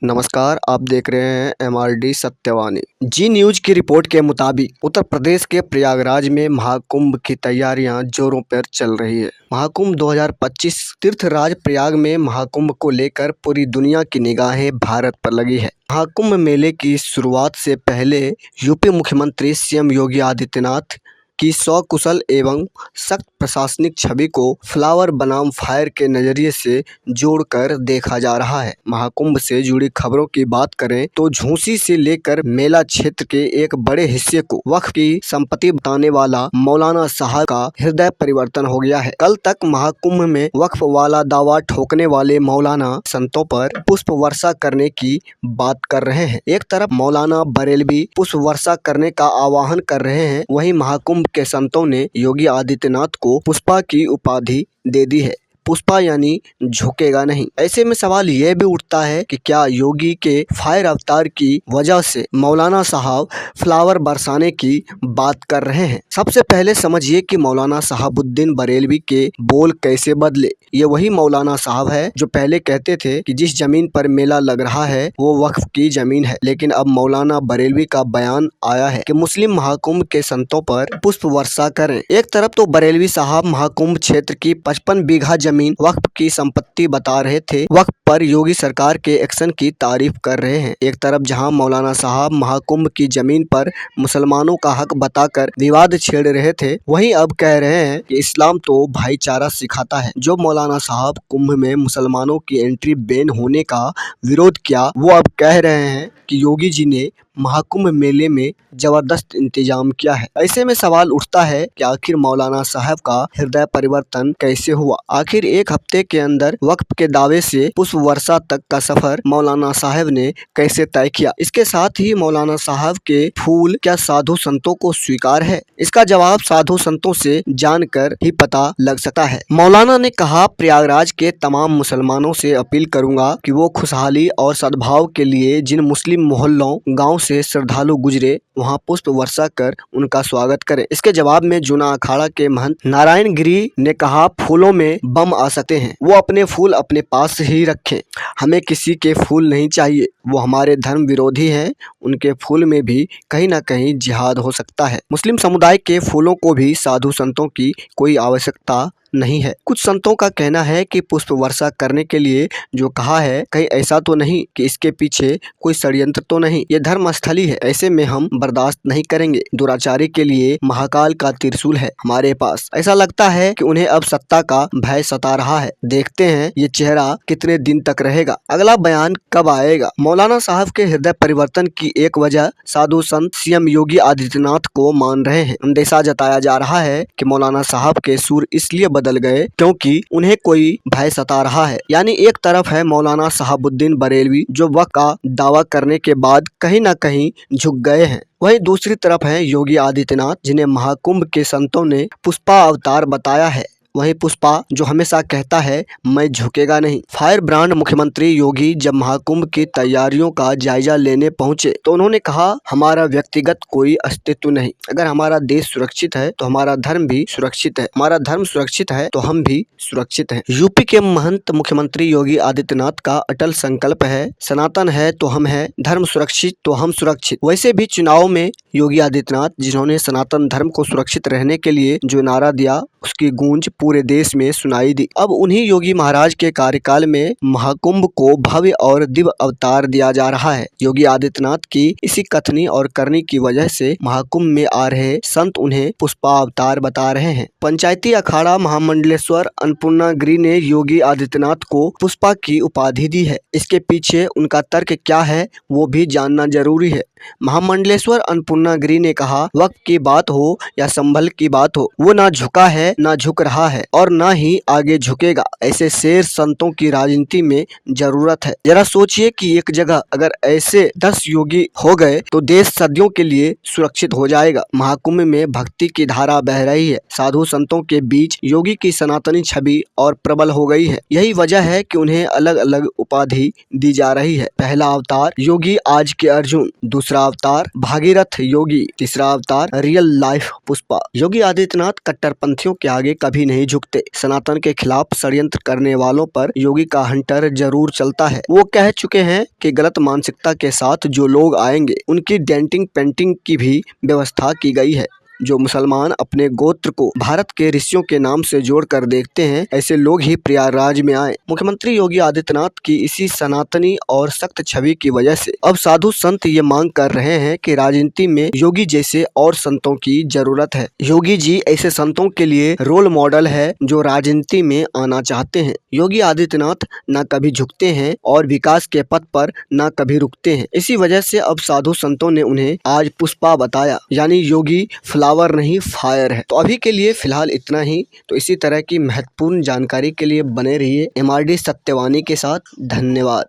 नमस्कार, आप देख रहे हैं MRD सत्यवानी। जी न्यूज की रिपोर्ट के मुताबिक उत्तर प्रदेश के प्रयागराज में महाकुंभ की तैयारियां जोरों पर चल रही है। महाकुंभ 2025 तीर्थराज प्रयाग में महाकुंभ को लेकर पूरी दुनिया की निगाहें भारत पर लगी है। महाकुंभ मेले की शुरुआत से पहले यूपी मुख्यमंत्री CM योगी आदित्यनाथ की सकुशल एवं सख्त प्रशासनिक छवि को फ्लावर बनाम फायर के नजरिए से जोड़कर देखा जा रहा है। महाकुंभ से जुड़ी खबरों की बात करें तो झूसी से लेकर मेला क्षेत्र के एक बड़े हिस्से को वक्फ की संपत्ति बताने वाला मौलाना साहब का हृदय परिवर्तन हो गया है। कल तक महाकुंभ में वक्फ वाला दावा ठोकने वाले मौलाना संतों पर पुष्प वर्षा करने की बात कर रहे हैं। एक तरफ मौलाना बरेलवी पुष्प वर्षा करने का आह्वान कर रहे हैं, वहीं महाकुंभ के संतों ने योगी आदित्यनाथ को पुष्पा की उपाधि दे दी है। पुष्पा यानी झुकेगा नहीं। ऐसे में सवाल यह भी उठता है कि क्या योगी के फायर अवतार की वजह से मौलाना साहब फ्लावर बरसाने की बात कर रहे हैं। सबसे पहले समझिए कि मौलाना साहबुद्दीन बरेलवी के बोल कैसे बदले। ये वही मौलाना साहब है जो पहले कहते थे कि जिस जमीन पर मेला लग रहा है वो वक्फ की जमीन है, लेकिन अब मौलाना बरेलवी का बयान आया है कि मुस्लिम महाकुंभ के संतों पर पुष्प वर्षा करें। एक तरफ तो बरेलवी साहब महाकुंभ क्षेत्र की 55 बीघा जमीन वक्फ की संपत्ति बता रहे थे, वक्फ पर योगी सरकार के एक्शन की तारीफ कर रहे हैं। एक तरफ जहां मौलाना साहब महाकुंभ की जमीन पर मुसलमानों का हक बताकर विवाद छेड़ रहे थे, वहीं अब कह रहे हैं कि इस्लाम तो भाईचारा सिखाता है। जो मौलाना साहब कुंभ में मुसलमानों की एंट्री बैन होने का विरोध किया, वो अब कह रहे हैं कि योगी जी ने महाकुंभ मेले में जबरदस्त इंतजाम किया है। ऐसे में सवाल उठता है कि आखिर मौलाना साहब का हृदय परिवर्तन कैसे हुआ। आखिर एक हफ्ते के अंदर वक्फ के दावे से पुष्प वर्षा तक का सफर मौलाना साहब ने कैसे तय किया। इसके साथ ही मौलाना साहब के फूल क्या साधु संतों को स्वीकार है, इसका जवाब साधु संतों से जानकर ही पता लग सकता है। मौलाना ने कहा, प्रयागराज के तमाम मुसलमानों से अपील करूंगा कि वो खुशहाली और सद्भाव के लिए जिन मुस्लिम मोहल्लों गाँव से श्रद्धालु गुजरे वहां पुष्प वर्षा कर उनका स्वागत करें। इसके जवाब में जूना अखाड़ा के महंत नारायण गिरी ने कहा, फूलों में बम आ सकते हैं, वो अपने फूल अपने पास ही रखें, हमें किसी के फूल नहीं चाहिए, वो हमारे धर्म विरोधी हैं, उनके फूल में भी कहीं ना कहीं जिहाद हो सकता है। मुस्लिम समुदाय के फूलों को भी साधु संतों की कोई आवश्यकता नहीं है। कुछ संतों का कहना है कि पुष्प वर्षा करने के लिए जो कहा है, कहीं ऐसा तो नहीं कि इसके पीछे कोई षड्यंत्र तो नहीं, ये धर्म स्थली है, ऐसे में हम बर्दाश्त नहीं करेंगे। दुराचारी के लिए महाकाल का त्रिशूल है हमारे पास। ऐसा लगता है कि उन्हें अब सत्ता का भय सता रहा है। देखते हैं ये चेहरा कितने दिन तक रहेगा, अगला बयान कब आएगा। मौलाना साहब के हृदय परिवर्तन की एक वजह साधु संत CM योगी आदित्यनाथ को मान रहे हैं। अंदेशा जताया जा रहा है कि मौलाना साहब के सुर इसलिए बदल गए क्योंकि उन्हें कोई भय सता रहा है। यानी एक तरफ है मौलाना साहबुद्दीन बरेलवी जो वक्फ का दावा करने के बाद कहीं ना कहीं झुक गए हैं, वहीं दूसरी तरफ है योगी आदित्यनाथ जिन्हें महाकुंभ के संतों ने पुष्पा अवतार बताया है। वहीं पुष्पा जो हमेशा कहता है मैं झुकेगा नहीं। फायर ब्रांड मुख्यमंत्री योगी जब महाकुंभ की तैयारियों का जायजा लेने पहुंचे तो उन्होंने कहा, हमारा व्यक्तिगत कोई अस्तित्व नहीं, अगर हमारा देश सुरक्षित है तो हमारा धर्म भी सुरक्षित है, हमारा धर्म सुरक्षित है तो हम भी सुरक्षित हैं। यूपी के महंत मुख्यमंत्री योगी आदित्यनाथ का अटल संकल्प है, सनातन है तो हम है, धर्म सुरक्षित तो हम सुरक्षित। वैसे भी चुनाव में योगी आदित्यनाथ जिन्होंने सनातन धर्म को सुरक्षित रहने के लिए जो नारा दिया, उसकी गूंज पूरे देश में सुनाई दी। अब उन्हीं योगी महाराज के कार्यकाल में महाकुंभ को भव्य और दिव्य अवतार दिया जा रहा है। योगी आदित्यनाथ की इसी कथनी और करनी की वजह से महाकुंभ में आ रहे संत उन्हें पुष्पा अवतार बता रहे हैं। पंचायती अखाड़ा महामंडलेश्वर अन्नपूर्णा गिरी ने योगी आदित्यनाथ को पुष्पा की उपाधि दी है। इसके पीछे उनका तर्क क्या है वो भी जानना जरूरी है। महामंडलेश्वर अन्नपूर्णा गिरी ने कहा, वक्त की बात हो या संभल की बात हो, वो ना झुका है ना झुक रहा है और ना ही आगे झुकेगा। ऐसे शेर संतों की राजनीति में जरूरत है। जरा सोचिए कि एक जगह अगर ऐसे 10 योगी हो गए तो देश सदियों के लिए सुरक्षित हो जाएगा। महाकुंभ में भक्ति की धारा बह रही है, साधु संतों के बीच योगी की सनातनी छवि और प्रबल हो गई है। यही वजह है कि उन्हें अलग अलग उपाधि दी जा रही है। पहला अवतार योगी आज के अर्जुन, दूसरा अवतार भागीरथ योगी, तीसरा अवतार रियल लाइफ पुष्पा। योगी आदित्यनाथ कट्टरपंथियों के आगे कभी नहीं नहीं झुकते। सनातन के खिलाफ षड्यंत्र करने वालों पर योगी का हंटर जरूर चलता है। वो कह चुके हैं कि गलत मानसिकता के साथ जो लोग आएंगे उनकी डेंटिंग पेंटिंग की भी व्यवस्था की गई है। जो मुसलमान अपने गोत्र को भारत के ऋषियों के नाम से जोड़कर देखते हैं, ऐसे लोग ही प्रयागराज में आए। मुख्यमंत्री योगी आदित्यनाथ की इसी सनातनी और सख्त छवि की वजह से अब साधु संत ये मांग कर रहे हैं कि राजनीति में योगी जैसे और संतों की जरूरत है। योगी जी ऐसे संतों के लिए रोल मॉडल है जो राजनीति में आना चाहते हैं। योगी आदित्यनाथ न कभी झुकते हैं और विकास के पथ पर न कभी रुकते हैं। इसी वजह से अब साधु संतों ने उन्हें आज पुष्पा बताया, यानी योगी फ्लावर नहीं फायर है। तो अभी के लिए फिलहाल इतना ही। तो इसी तरह की महत्वपूर्ण जानकारी के लिए बने रहिए MRD सत्यवानी के साथ। धन्यवाद।